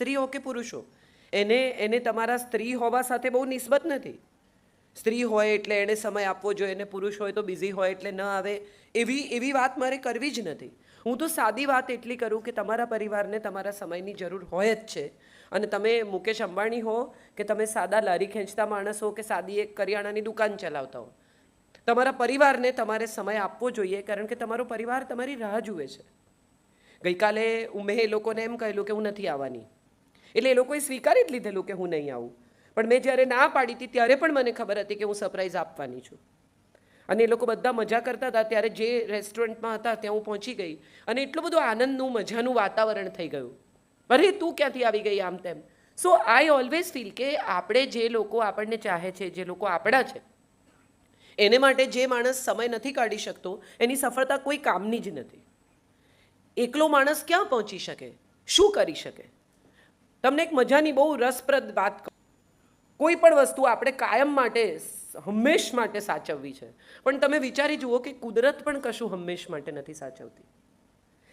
સ્ત્રી હો કે પુરુષ હો, એને તમારા સ્ત્રી હોવા સાથે બહુ નિસ્બત નથી. સ્ત્રી હોય એટલે એણે સમય આપવો જોઈએ, અને પુરુષ હોય તો બિઝી હોય એટલે ન આવે, એવી વાત મારે કરવી જ નથી. હું તો સાદી વાત એટલી કરું કે તમારા પરિવારને તમારા સમયની જરૂર હોય જ છે. અને તમે મુકેશ અંબાણી હો કે તમે સાદા લારી ખેંચતા માણસ હો કે સાદી એક કરિયાણાની દુકાન ચલાવતા હો, તમારા પરિવારને તમારે સમય આપવો જોઈએ, કારણ કે તમારો પરિવાર તમારી રાહ જુએ છે. ગઈકાલે મેં એ લોકોને એમ કહેલું કે હું નથી આવવાની, એટલે એ લોકોએ સ્વીકારી જ લીધેલું કે હું નહીં આવું. પણ મેં જ્યારે ના પાડી હતી ત્યારે પણ મને ખબર હતી કે હું સરપ્રાઈઝ આપવાની છું. અને એ લોકો બધા મજા કરતા હતા, ત્યારે જે રેસ્ટોરન્ટમાં હતા ત્યાં હું પહોંચી ગઈ અને એટલું બધું આનંદનું મજાનું વાતાવરણ થઈ ગયું. અરે તું ક્યાંથી આવી ગઈ આમ તેમ. સો આઈ ઓલવેઝ ફીલ કે આપણે જે લોકો આપણને ચાહે છે, જે લોકો આપણા છે, એને માટે જે માણસ સમય નથી કાઢી શકતો એની સફળતા કોઈ કામની જ નથી. એકલો માણસ ક્યાં પહોંચી શકે, શું કરી શકે? તમને એક મજાની બહુ રસપ્રદ વાત કહું. કોઈ પણ વસ્તુ આપણે કાયમ માટે હંમેશ માટે સાચવવી છે, પણ તમે વિચારી જુઓ કે કુદરત પણ કશું હંમેશ માટે નથી સાચવતી.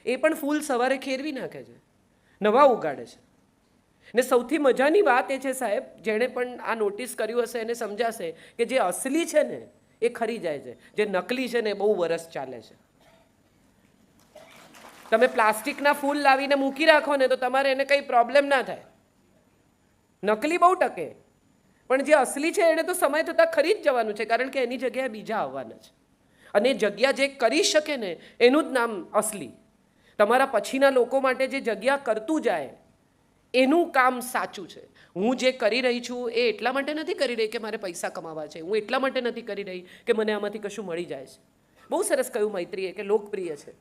એ પણ ફૂલ સવારે ખેરવી નાખે છે, નવા ઉગાડે છે. ને સૌથી મજાની વાત એ છે સાહેબ, જેણે પણ આ નોટિસ કર્યું હશે એને સમજાશે કે જે અસલી છે ને એ ખરી જાય છે, જે નકલી છે ને એ બહુ વરસ ચાલે છે. તમે પ્લાસ્ટિકના ફૂલ લાવીને મૂકી રાખો ને તો તમારે એને કંઈ પ્રોબ્લેમ ના થાય, નકલી બહુ ટકે. પણ જે અસલી છે એને તો સમય થતાં ખરી જ જવાનું છે, કારણ કે એની જગ્યાએ બીજા આવવાના છે. અને જગ્યા જે કરી શકે ને એનું જ નામ અસલી. તમારા પછીના લોકો માટે જે જગ્યા કરતું જાય એનું કામ સાચું છે. હું જે કરી રહી છું એ એટલા માટે નથી કરી રહી કે મારે પૈસા કમાવા છે, હું એટલા માટે નથી કરી રહી કે મને આમાંથી કશું મળી જાય છે. બહુ સરસ કહ્યું મૈત્રીએ કે લોકપ્રિય છે,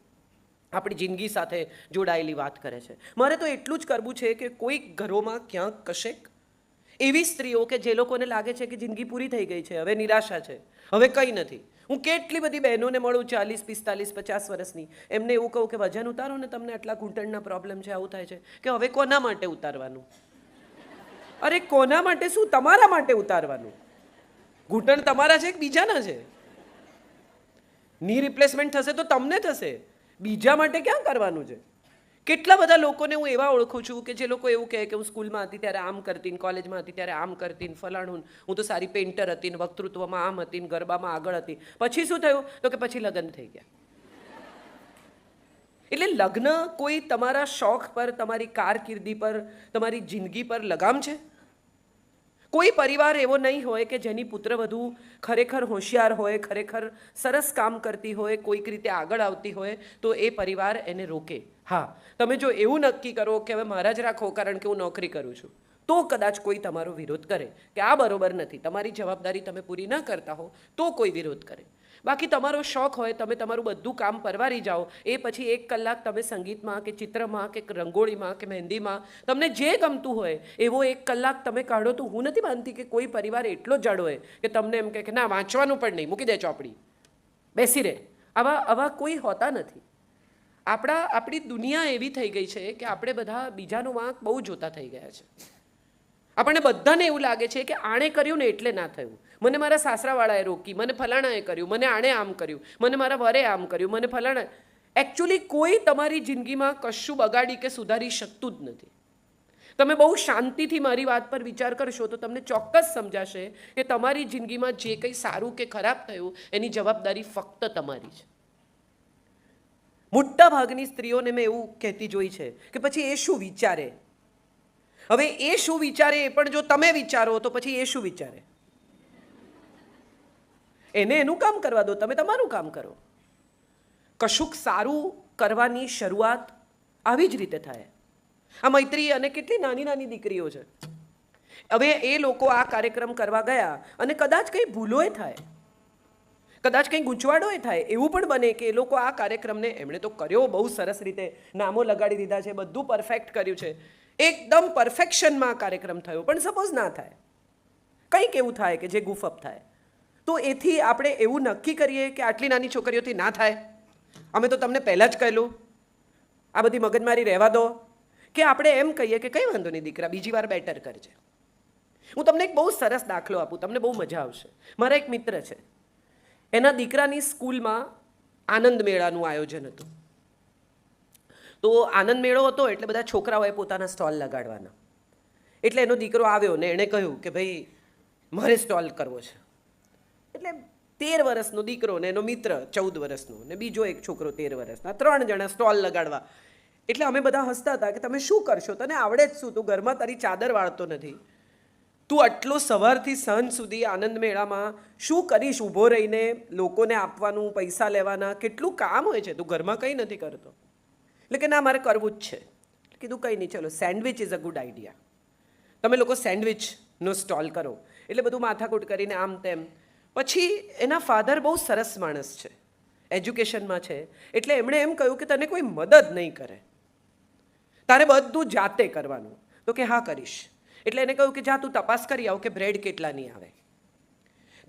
આપણી જિંદગી સાથે જોડાયેલી વાત કરે છે. મારે તો એટલું જ કરવું છે કે કોઈક ઘરોમાં ક્યાંક કશેક એવી સ્ત્રીઓ કે જે લોકોને લાગે છે કે જિંદગી પૂરી થઈ ગઈ છે, હવે નિરાશા છે, હવે કંઈ નથી. હું કેટલી બધી બહેનોને મળું 40, 45, 50 વર્ષની, એમને એવું કહું કે વજન ઉતારો ને, તમને આટલા ઘૂંટણના પ્રોબ્લેમ છે, આવું થાય છે. કે હવે કોના માટે ઉતારવાનું? અરે કોના માટે શું, તમારા માટે ઉતારવાનું. ઘૂંટણ તમારા છે કે બીજાના છે? ની રિપ્લેસમેન્ટ થશે તો તમને થશે, બીજા માટે ક્યાં કરવાનું છે? કેટલા બધા લોકોને હું એવા ઓળખું છું કે જે લોકો એવું કહે કે હું સ્કૂલમાં હતી ત્યારે આમ કરતી, કોલેજમાં હતી ત્યારે આમ કરતી, ફલાણું, હું તો સારી પેઇન્ટર હતી, વક્તૃત્વમાં આમ હતી, ગરબામાં આગળ હતી. પછી શું થયું? તો કે પછી લગ્ન થઈ ગયા. એટલે લગ્ન કોઈ તમારા શોખ પર, તમારી કારકિર્દી પર, તમારી જિંદગી પર લગામ છે? કોઈ પરિવાર એવો નહીં હોય કે જેની પુત્રવધુ ખરેખર હોશિયાર હોય, ખરેખર સરસ કામ કરતી હોય, કોઈક રીતે આગળ આવતી હોય તો એ પરિવાર એને રોકે. હા, તમે જો એવું નક્કી કરો કે હવે મારા જ રાખો કારણ કે હું નોકરી કરું છું, તો કદાચ કોઈ તમારો વિરોધ કરે કે આ બરોબર નથી, તમારી જવાબદારી તમે પૂરી ન કરતા હો તો કોઈ વિરોધ કરે. બાકી તમારો શોખ હોય, તમે તમારું બધું કામ પરવારી જાઓ, એ પછી 1 કલાક તમે સંગીતમાં કે ચિત્રમાં કે રંગોળીમાં કે મહેંદીમાં તમને જે ગમતું હોય એવો 1 કલાક તમે કાઢો, તો હું નથી માનતી કે કોઈ પરિવાર એટલો જડ હોય કે તમને એમ કહે કે ના વાંચવાનું પણ નહીં, મૂકી દે ચોપડી, બેસી રહે. આવા કોઈ હોતા નથી. આપણી દુનિયા એવી થઈ ગઈ છે કે આપણે બધા બીજાનો વાંક બહુ જોતા થઈ ગયા છે. આપણને બધાને એવું લાગે છે કે આણે કર્યું ને એટલે ના થયું, મને મારા સાસરાવાળાએ રોકી, મને ફલાણાએ કર્યું, મને આણે આમ કર્યું, મને મારા વરે આમ કર્યું, મને ફલાણા. એકચ્યુઅલી કોઈ તમારી જિંદગીમાં કશું બગાડી કે સુધારી શકતું જ નથી. તમે બહુ શાંતિથી મારી વાત પર વિચાર કરશો તો તમને ચોક્કસ સમજાશે કે તમારી જિંદગીમાં જે કંઈ સારું કે ખરાબ થયું એની જવાબદારી ફક્ત તમારી છે. મોટા ભાગની સ્ત્રીઓને મેં એવું કહેતી જોઈ છે કે પછી એ શું વિચારે. હવે એ શું વિચારે એ પણ જો તમે વિચારો તો પછી એ શું વિચારે? એને એનું કામ કરવા દો, તમે તમારું કામ કરો. કશુંક સારું કરવાની શરૂઆત આવી જ રીતે થાય. આ મૈત્રી અને કેટલી નાની નાની દીકરીઓ છે. હવે એ લોકો આ કાર્યક્રમ કરવા ગયા અને કદાચ કંઈ ભૂલોય થાય, કદાચ કંઈ ગૂંચવાડોય થાય. એવું પણ બને કે એ લોકો આ કાર્યક્રમને, એમણે તો કર્યો બહુ સરસ રીતે, નામો લગાડી દીધા છે, બધું પરફેક્ટ કર્યું છે, એકદમ પરફેક્શનમાં કાર્યક્રમ થયો, પણ સપોઝ ના થાય, કંઈક એવું થાય કે જે ગુફઅપ થાય, તો એથી આપણે એવું નક્કી કરીએ કે આટલી નાની છોકરીઓથી ના થાય, અમે તો તમને પહેલાં જ કહેલું, આ બધી મગજમારી રહેવા દો. કે આપણે એમ કહીએ કે કંઈ વાંધો નહીં દીકરા, બીજી વાર બેટર કરજે. હું તમને એક બહુ સરસ દાખલો આપું, તમને બહુ મજા આવશે. મારા એક મિત્ર છે, એના દીકરાની સ્કૂલમાં આનંદ મેળાનું આયોજન હતું. તો આનંદ મેળો હતો એટલે બધા છોકરાઓએ પોતાના સ્ટોલ લગાડવાના. એટલે એનો દીકરો આવ્યો ને એણે કહ્યું કે ભાઈ મારે સ્ટોલ કરવો છે. એટલે 13 વર્ષનો દીકરો ને એનો મિત્ર 14 વર્ષનો ને બીજો એક છોકરો 13 વર્ષના, 3 જણા સ્ટોલ લગાડવા. એટલે અમે બધા હસતા હતા કે તમે શું કરશો, તને આવડે જ શું, તું ઘરમાં તારી ચાદર વાળતો નથી, તું આટલો સવારથી સાંજ સુધી આનંદ મેળામાં શું કરીશ, ઊભો રહીને લોકોને આપવાનું, પૈસા લેવાના, કેટલું કામ હોય છે, તું ઘરમાં કંઈ નથી કરતો. એટલે કે ના મારે કરવું જ છે. કીધું કંઈ નહીં, ચલો sandwich is a good idea, તમે લોકો સેન્ડવિચનો સ્ટોલ કરો. એટલે બધું માથાકૂટ કરીને આમ તેમ. પછી એના ફાધર બહુ સરસ માણસ છે, એજ્યુકેશનમાં છે, એટલે એમણે એમ કહ્યું કે તને કોઈ મદદ નહીં કરે, તારે બધું જાતે કરવાનું. તો કે હા કરીશ. એટલે એને કહ્યું કે જા તું તપાસ કરી આવ કે બ્રેડ કેટલાની આવે.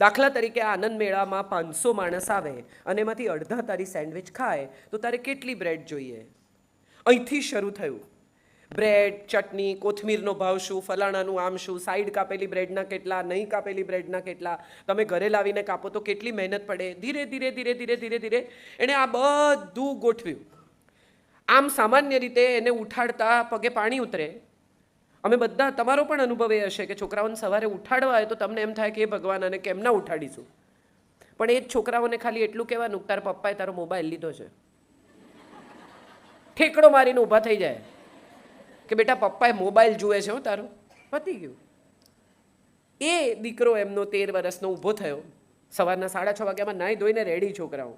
દાખલા તરીકે આનંદ મેળામાં 500 માણસ આવે અને એમાંથી અડધા તારી સેન્ડવિચ ખાય તો તારે કેટલી બ્રેડ જોઈએ. અહીંથી શરૂ થયું. બ્રેડ, ચટણી, કોથમીરનો ભાવ શું, ફલાણાનું આમ શું, સાઈડ કાપેલી બ્રેડના કેટલા, નહીં કાપેલી બ્રેડના કેટલા, તમે ઘરે લાવીને કાપો તો કેટલી મહેનત પડે. ધીરે ધીરે ધીરે ધીરે ધીરે ધીરે એણે આ બધું ગોઠવ્યું. આમ સામાન્ય રીતે એને ઉઠાડતા પગે પાણી ઉતરે. અમે બધા, તમારો પણ અનુભવ એ હશે કે છોકરાઓને સવારે ઉઠાડવા હોય તો તમને એમ થાય કે એ ભગવાન અને કેમ ના ઉઠાડીશું. પણ એ જ છોકરાઓને ખાલી એટલું કહેવાનું તારા પપ્પાએ તારો મોબાઈલ લીધો છે, ઠેકડો મારીને ઊભા થઈ જાય કે બેટા પપ્પાએ મોબાઈલ જુએ છે, હો તારું, પતી ગયું. એ દીકરો એમનો 13 વર્ષનો ઊભો થયો, સવારના 6:30 વાગ્યામાં નાહી ધોઈને રેડી છોકરાઓ,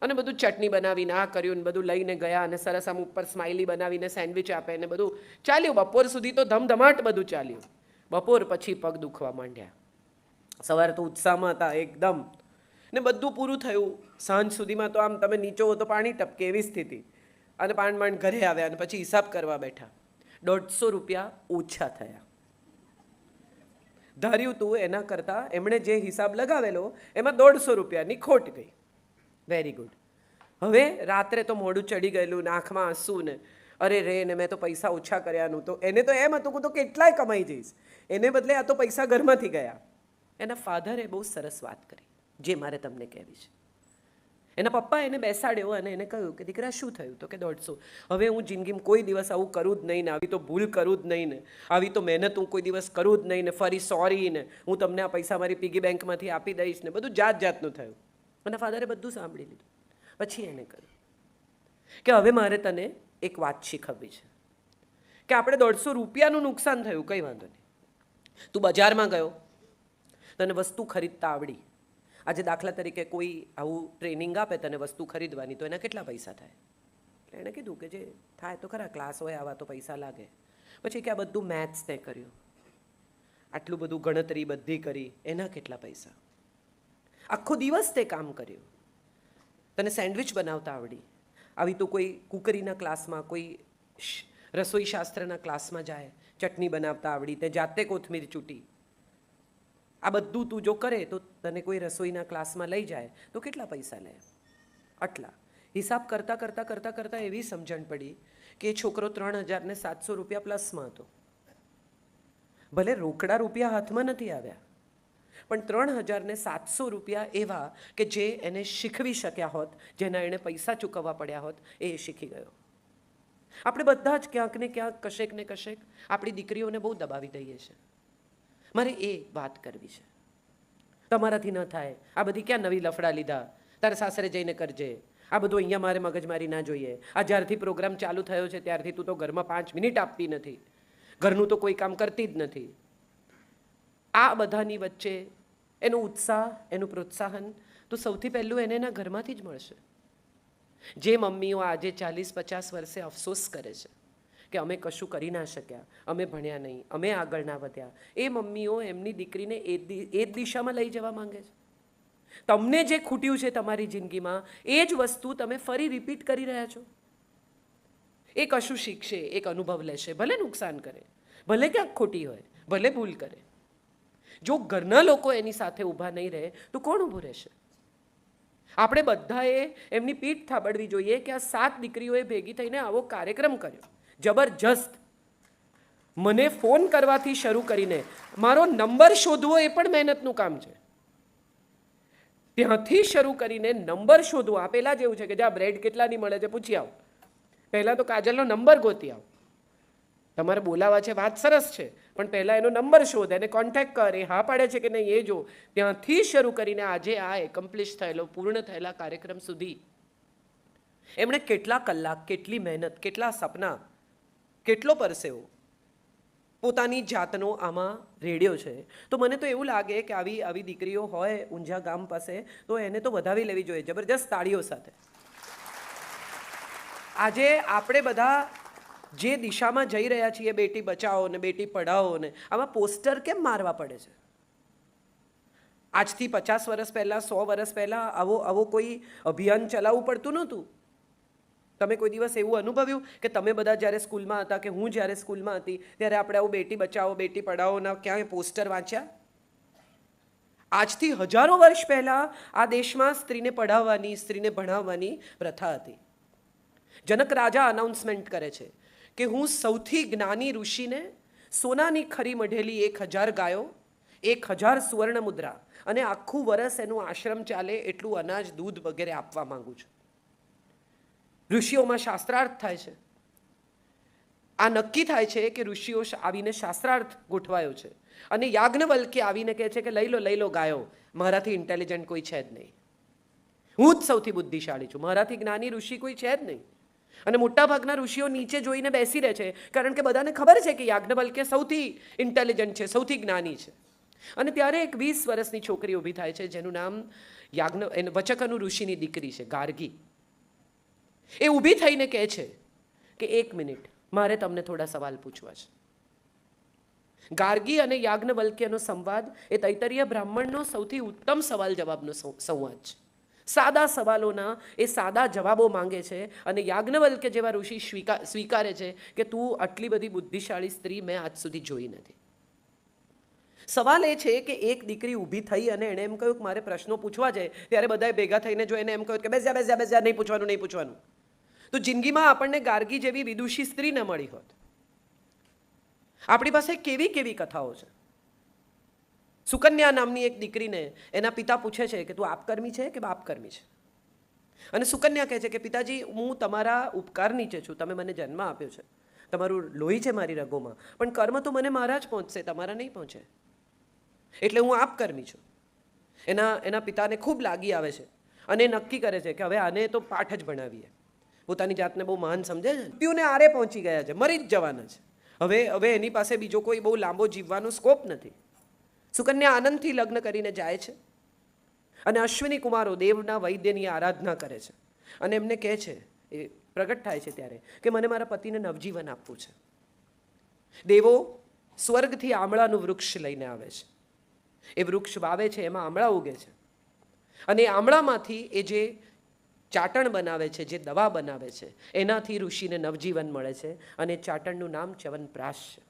અને બધું ચટણી બનાવીને આ કર્યું ને બધું લઈને ગયા અને સરસ આમ ઉપર સ્માઇલી બનાવીને સેન્ડવિચ આપે ને બધું ચાલ્યું. બપોર સુધી તો ધમધમાટ બધું ચાલ્યું. બપોર પછી પગ દુખવા માંડ્યા. સવારે તો ઉત્સાહમાં હતા એકદમ ને બધું પૂરું થયું. સાંજ સુધીમાં તો આમ તમે નીચો તો પાણી ટપકે એવી સ્થિતિ. અને માંડ ઘરે આવ્યા અને પછી હિસાબ કરવા બેઠા. 150 રૂપિયા ઓછા થયા. ધાર્યું તું એના કરતાં એમણે જે હિસાબ લગાવેલો એમાં 150 રૂપિયાની ખોટ ગઈ. Very good. હવે રાત્રે તો મોઢું ચડી ગયેલું, આંખમાં આંસુ ને અરે રે ને મેં તો પૈસા ઓછા કર્યાનું. તો એને તો એમ હતું કે તો કેટલાય કમાઈ જઈશ, એને બદલે આ તો પૈસા ઘરમાંથી ગયા. એના ફાધરે બહુ સરસ વાત કરી જે મારે તમને કહેવી છે. એના પપ્પા એને બેસાડ્યો અને એને કહ્યું કે દીકરા શું થયું? તો કે 150. હવે હું જિંદગીમાં કોઈ દિવસ આવું કરું જ નહીં ને, આવી તો ભૂલ કરું જ નહીં ને, આવી તો મહેનત હું કોઈ દિવસ કરું જ નહીં ને, ફરી સોરી ને હું તમને આ પૈસા મારી પીગી બેંકમાંથી આપી દઈશ ને, બધું જાતનું થયું. અને ફાધરે બધું સાંભળી લીધું. પછી એને કહ્યું કે હવે મારે તને એક વાત શીખવવી છે કે આપણે 150 રૂપિયાનું નુકસાન થયું, કંઈ વાંધો નહીં. તું બજારમાં ગયો, તને વસ્તુ ખરીદતા આવડી. આજે દાખલા તરીકે કોઈ આવું ટ્રેનિંગ આપે તને વસ્તુ ખરીદવાની, તો એના કેટલા પૈસા થાય? એણે કીધું કે જે થાય તો ખરા, ક્લાસ હોય આવા તો પૈસા લાગે. પછી કે આ બધું મેથ્સ તે કર્યું, આટલું બધું ગણતરી બધી કરી, એના કેટલા પૈસા? આખો દિવસ તે કામ કર્યું, તને સેન્ડવિચ બનાવતા આવડી. આવી તો કોઈ કુકરીના ક્લાસમાં, કોઈ રસોઈ શાસ્ત્રના ક્લાસમાં જાય, ચટણી બનાવતા આવડી, તે જાતે કોથમીર ચૂંટી. આ બધું તું જો કરે તો તને કોઈ રસોઈના ક્લાસમાં લઈ જાય તો કેટલા પૈસા લે? આટલા. હિસાબ કરતાં કરતાં કરતાં કરતાં એવી સમજણ પડી કે એ છોકરો 3,700 રૂપિયા પ્લસમાં હતો. ભલે રોકડા રૂપિયા હાથમાં નથી આવ્યા, પણ 3,700 રૂપિયા એવા કે જે એને શીખવી શક્યા હોત, જેના એણે પૈસા ચૂકવવા પડ્યા હોત, એ શીખી ગયો. આપણે બધા જ ક્યાંક ને ક્યાંક, કશેક ને કશેક આપણી દીકરીઓને બહુ દબાવી દઈએ છીએ. મારે એ વાત કરવી છે. તમારાથી ન થાય, આ બધી ક્યાં નવી લફડા લીધા, તારે સાસરે જઈને કરજે, આ બધું અહીંયા મારે મગજમારી ના જોઈએ. આ જ્યારથી પ્રોગ્રામ ચાલુ થયો છે ત્યારથી તું તો ઘરમાં 5 મિનિટ આપતી નથી, ઘરનું તો કોઈ કામ કરતી જ નથી. આ બધાની વચ્ચે એનો ઉત્સાહ, એનું પ્રોત્સાહન તો સૌથી પહેલું એને એના ઘરમાંથી જ મળશે. જે મમ્મીઓ આજે 40-50 વર્ષે અફસોસ કરે છે કે અમે કશું કરી ના શક્યા, અમે ભણ્યા નહીં, અમે આગળ ના વધ્યા, એ મમ્મીઓ એમની દીકરીને એ જ દિશામાં લઈ જવા માંગે છે. તમને જે ખૂટ્યું છે તમારી જિંદગીમાં, એ જ વસ્તુ તમે ફરી રિપીટ કરી રહ્યા છો. એ કશું શીખશે, એક અનુભવ લેશે, ભલે નુકસાન કરે, ભલે ક્યાંક ખોટી હોય, ભલે ભૂલ કરે. જો ઘરના લોકો એની સાથે ઊભા નહીં રહે તો કોણ ઊભું રહેશે? આપણે બધાએ એમની પીઠ થાબડવી જોઈએ કે આ 7 દીકરીઓએ ભેગી થઈને આવો કાર્યક્રમ કર્યો, જબરજસ્ત. મને ફોન કરવાથી શરૂ કરીને મારો નંબર શોધવો એ પણ મહેનતનું કામ છે. ત્યાંથી શરૂ કરીને નંબર શોધવો, આ પહેલાં જેવું છે કે જ્યાં બ્રેડ કેટલાની મળે છે પૂછી આવો, પહેલાં તો કાજલનો નંબર ગોતી આવો. તમારે બોલાવા છે, વાત સરસ છે, પણ પહેલાં એનો નંબર શોધ, એને કોન્ટેક્ટ કર, એ હા પાડે છે કે નહીં એ જો. ત્યાંથી શરૂ કરીને આજે આ એકમ્પ્લિશ થયેલો, પૂર્ણ થયેલા કાર્યક્રમ સુધી એમણે કેટલા કલાક, કેટલી મહેનત, કેટલા સપના, કેટલો પરસેવો પોતાની જાતનો આમાં રેડિયો છે. તો મને તો એવું લાગે કે આવી દીકરીઓ હોય ઊંઝા ગામ પાસે તો એને તો વધાવી લેવી જોઈએ જબરજસ્ત તાળીઓ સાથે. આજે આપણે બધા જે દિશામાં જઈ રહ્યા છીએ, બેટી બચાવો ને બેટી પઢાઓ ને, આમાં પોસ્ટર કેમ મારવા પડે છે? આજથી 50 વર્ષ પહેલાં, 100 વર્ષ પહેલાં આવો કોઈ અભિયાન ચલાવવું પડતું નહોતું. તમે કોઈ દિવસ એવું અનુભવ્યું કે તમે બધા જ્યારે સ્કૂલમાં હતા, કે હું જ્યારે સ્કૂલમાં હતી ત્યારે આપણે આવું બેટી બચાવો બેટી પઢાઓના ક્યાંય પોસ્ટર વાંચ્યા? આજથી હજારો વર્ષ પહેલાં આ દેશમાં સ્ત્રીને પઢાવવાની, સ્ત્રીને ભણાવવાની પ્રથા હતી. જનક રાજા અનાઉન્સમેન્ટ કરે છે કે હું સૌથી જ્ઞાની ઋષિને સોનાની ખરી મઢેલી 1000 ગાયો, 1000 સુવર્ણ મુદ્રા અને આખું વર્ષ એનું આશ્રમ ચાલે એટલું અનાજ, દૂધ વગેરે આપવા માંગુ છું. ઋષિઓમાં શાસ્ત્રાર્થ થાય છે. આ નક્કી થાય છે કે ઋષિઓ આવીને શાસ્ત્રાર્થ ગોઠવાયો છે અને યાજ્ઞવલ્ક્ય આવીને કહે છે કે લઈ લો ગાયો, મારાથી ઇન્ટેલિજન્ટ કોઈ છે જ નહીં, હું જ સૌથી બુદ્ધિશાળી છું, મારાથી જ્ઞાની ઋષિ કોઈ છે જ નહીં. અને મોટાભાગના ઋષિઓ નીચે જોઈને બેસી રહે છે, કારણ કે બધાને ખબર છે કે યાજ્ઞવલ્ક્ય સૌથી ઇન્ટેલિજન્ટ છે, સૌથી જ્ઞાની છે. અને ત્યારે એક 20 વર્ષની છોકરી ઊભી થાય છે જેનું નામ વચકનુ ઋષિની દીકરી છે, ગાર્ગી. એ ઊભી થઈને કહે છે કે 1 મિનિટ, મારે તમને થોડા સવાલ પૂછવા છે. ગાર્ગી અને યાજ્ઞવલ્ક્યનો સંવાદ એ તૈત્તરીય બ્રાહ્મણનો સૌથી ઉત્તમ સવાલ જવાબનો સંવાદ છે. સાદા સવાલોના એ સાદા જવાબો માંગે છે અને યાજ્ઞવલ્ક્ય જેવા ઋષિ સ્વીકારે છે કે તું આટલી બધી બુદ્ધિશાળી સ્ત્રી મેં આજ સુધી જોઈ નથી. સવાલ એ છે કે એક દીકરી ઊભી થઈ અને એણે એમ કહ્યું કે મારે પ્રશ્નો પૂછવા છે, ત્યારે બધાએ ભેગા થઈને જો એને એમ કહ્યું કે બેસ જા, નહીં પૂછવાનું, તો જિંદગીમાં આપણને ગાર્ગી જેવી વિદુષી સ્ત્રી ન મળી હોત. આપણી પાસે કેવી કેવી કથાઓ છે. સુકન્યા નામની એક દીકરીને એના પિતા પૂછે છે કે તું આપકર્મી છે કે બાપકર્મી છે? અને સુકન્યા કહે છે કે પિતાજી, હું તમારા ઉપકાર નીચે છું, તમે મને જન્મ આપ્યો છે, તમારું લોહી છે મારી રગોમાં, પણ કર્મ તો મને મારા જ પહોંચશે, તમારા નહીં પહોંચે, એટલે હું આપકર્મી છું. એના પિતાને ખૂબ લાગી આવે છે અને નક્કી કરે છે કે હવે આને તો પાઠ જ ભણાવીએ. પોતાની જાતને બહુ મહાન સમજે છે, મૃત્યુને આરે પહોંચી ગયા છે, મરી જ જવાના છે, હવે એની પાસે બીજો કોઈ બહુ લાંબો જીવવાનો સ્કોપ નથી. સુકન્યા આનંદથી લગ્ન કરીને જાય છે અને અશ્વિની કુમારો દેવના વૈદ્યની આરાધના કરે છે અને એમને કહે છે, એ પ્રગટ થાય છે ત્યારે, કે મને મારા પતિને નવજીવન આપવું છે. દેવો સ્વર્ગથી આમળાનું વૃક્ષ લઈને આવે છે. એ વૃક્ષ વાવે છે, એમાં આમળા ઉગે છે અને આમળામાંથી એ જે ચાટણ બનાવે છે, જે દવા બનાવે છે, એનાથી ઋષિને નવજીવન મળે છે અને ચાટણનું નામ ચ્યવનપ્રાશ છે.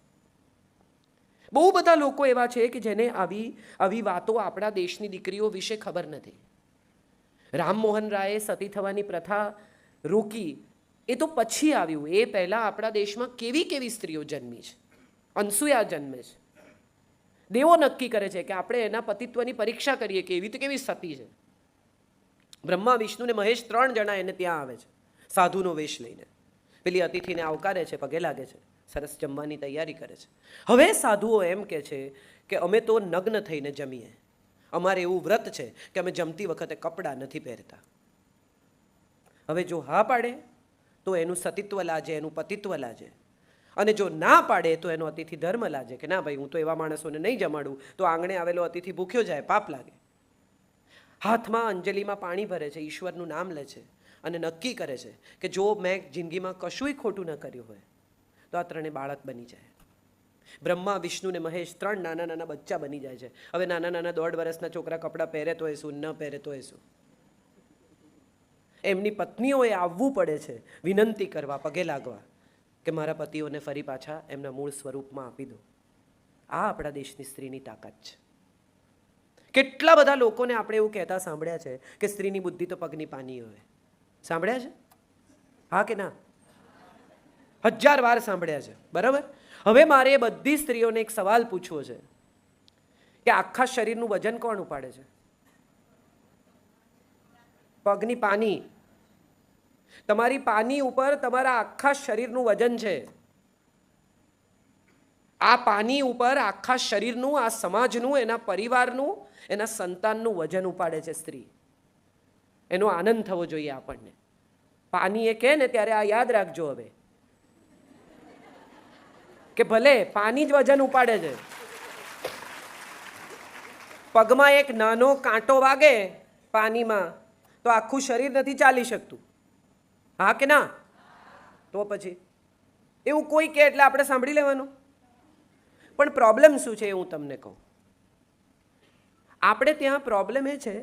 બહુ બધા લોકો એવા છે કે જેને આવી વાતો આપણા દેશની દીકરીઓ વિશે ખબર નથી. રામમોહન રાયે સતી થવાની પ્રથા રોકી એ તો પછી આવ્યું. એ પહેલાં આપણા દેશમાં કેવી કેવી સ્ત્રીઓ જન્મી છે. અનસુયા જન્મે છે. દેવો નક્કી કરે છે કે આપણે એના પતિત્વની પરીક્ષા કરીએ કે એવી તો કેવી સતી છે. બ્રહ્મા, વિષ્ણુ ને મહેશ 3 જણા એને ત્યાં આવે છે સાધુનો વેશ લઈને. પેલી અતિથિને આવકારે છે, પગે લાગે છે, સરસ જમવાની તૈયારી કરે છે. હવે સાધુઓ એમ કહે છે કે અમે તો નગ્ન થઈને જમીએ, અમારે એવું વ્રત છે કે અમે જમતી વખતે કપડાં નથી પહેરતા. હવે જો હા પાડે તો એનું સતીત્વ લાજે, એનું પતિત્વ લાજે, અને જો ના પાડે તો એનો અતિથિ ધર્મ લાજે કે ના ભાઈ, હું તો એવા માણસોને નહીં જમાડું, તો આંગણે આવેલો અતિથિ ભૂખ્યો જાય, પાપ લાગે. હાથમાં અંજલિમાં પાણી ભરે છે, ઈશ્વરનું નામ લે છે અને નક્કી કરે છે કે જો મેં જિંદગીમાં કશુંય ખોટું ન કર્યું હોય તો આ 3 બાળક બની જાય. બ્રહ્મા, વિષ્ણુ ને મહેશ 3 નાના નાના બચ્ચા બની જાય છે. હવે નાના 1.5 વર્ષના છોકરા કપડાં પહેરે તો શું, ન પહેરે તો શું. એમની પત્નીઓએ આવવું પડે છે વિનંતી કરવા, પગે લાગવા કે મારા પતિઓને ફરી પાછા એમના મૂળ સ્વરૂપમાં આપી દો. આ આપણા દેશની સ્ત્રીની તાકાત છે. કેટલા બધા લોકોને આપણે એવું કહેતા સાંભળ્યા છે કે સ્ત્રીની બુદ્ધિ તો પગની પાની હોય. સાંભળ્યા છે? હા કે ના? 1000 વાર સાંભળ્યા છે, બરાબર? હવે મારે એ બધી સ્ત્રીઓને એક સવાલ પૂછવો છે કે આખા શરીરનું વજન કોણ ઉપાડે છે? પગની પાની. તમારી પાની ઉપર તમારા આખા શરીરનું વજન છે. આ પાની ઉપર આખા શરીરનું, આ સમાજનું, એના પરિવારનું, એના સંતાનનું વજન ઉપાડે છે સ્ત્રી. એનો આનંદ થવો જોઈએ આપણને. પાની એ કહે ને ત્યારે આ યાદ રાખજો હવે, કે ભલે પાની જ વજન ઉપાડે છે. પગમાં એક નાનો કાંટો વાગે પાણીમાં તો આખું શરીર નથી ચાલી શકતું. હા કે ના? તો પછી એવું કોઈ કહે એટલે આપણે સાંભળી લેવાનું. પણ પ્રોબ્લેમ શું છે એ હું તમને કહું. આપણે ત્યાં પ્રોબ્લેમ એ છે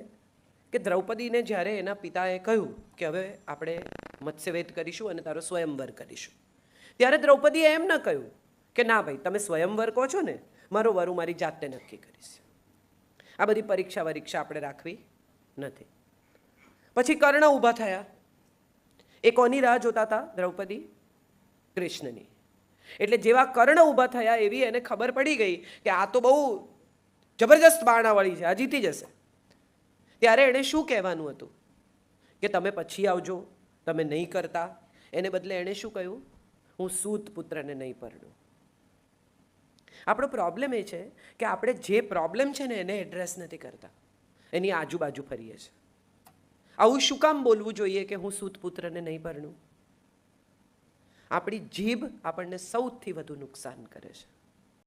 કે દ્રૌપદીને જ્યારે એના પિતાએ કહ્યું કે હવે આપણે મત્સ્યવેદ કરીશું અને તારો સ્વયંવર કરીશું, ત્યારે દ્રૌપદીએ એમ ન કહ્યું કે ના ભાઈ તમે સ્વયંવર કહો છો ને, મારો વર હું મારી જાતે નક્કી કરીશ. આ બધી પરીક્ષા આપણે રાખવી નથી. પછી કર્ણ ઊભા થયા. એ કોની રાહ જોતા હતા? દ્રૌપદી કૃષ્ણની. એટલે જેવા કર્ણ ઊભા થયા એવી એને ખબર પડી ગઈ કે આ તો બહુ જબરજસ્ત બાણાવાળી છે, આ જીતી જશે. ત્યારે એણે શું કહેવાનું હતું કે તમે પછી આવજો, તમે નહીં કરતા. એને બદલે એણે શું કહ્યું? હું સૂત પુત્રને નહીં પરણું. આપણો પ્રોબ્લેમ એ છે કે આપણે જે પ્રોબ્લેમ છે ને એને એડ્રેસ નથી કરતા, એની આજુબાજુ ફરીએ છીએ. આવું શું કામ બોલવું જોઈએ કે હું સૂત પુત્રને નહીં પરણું? આપણી જીભ આપણને સૌથી વધુ નુકસાન કરે છે.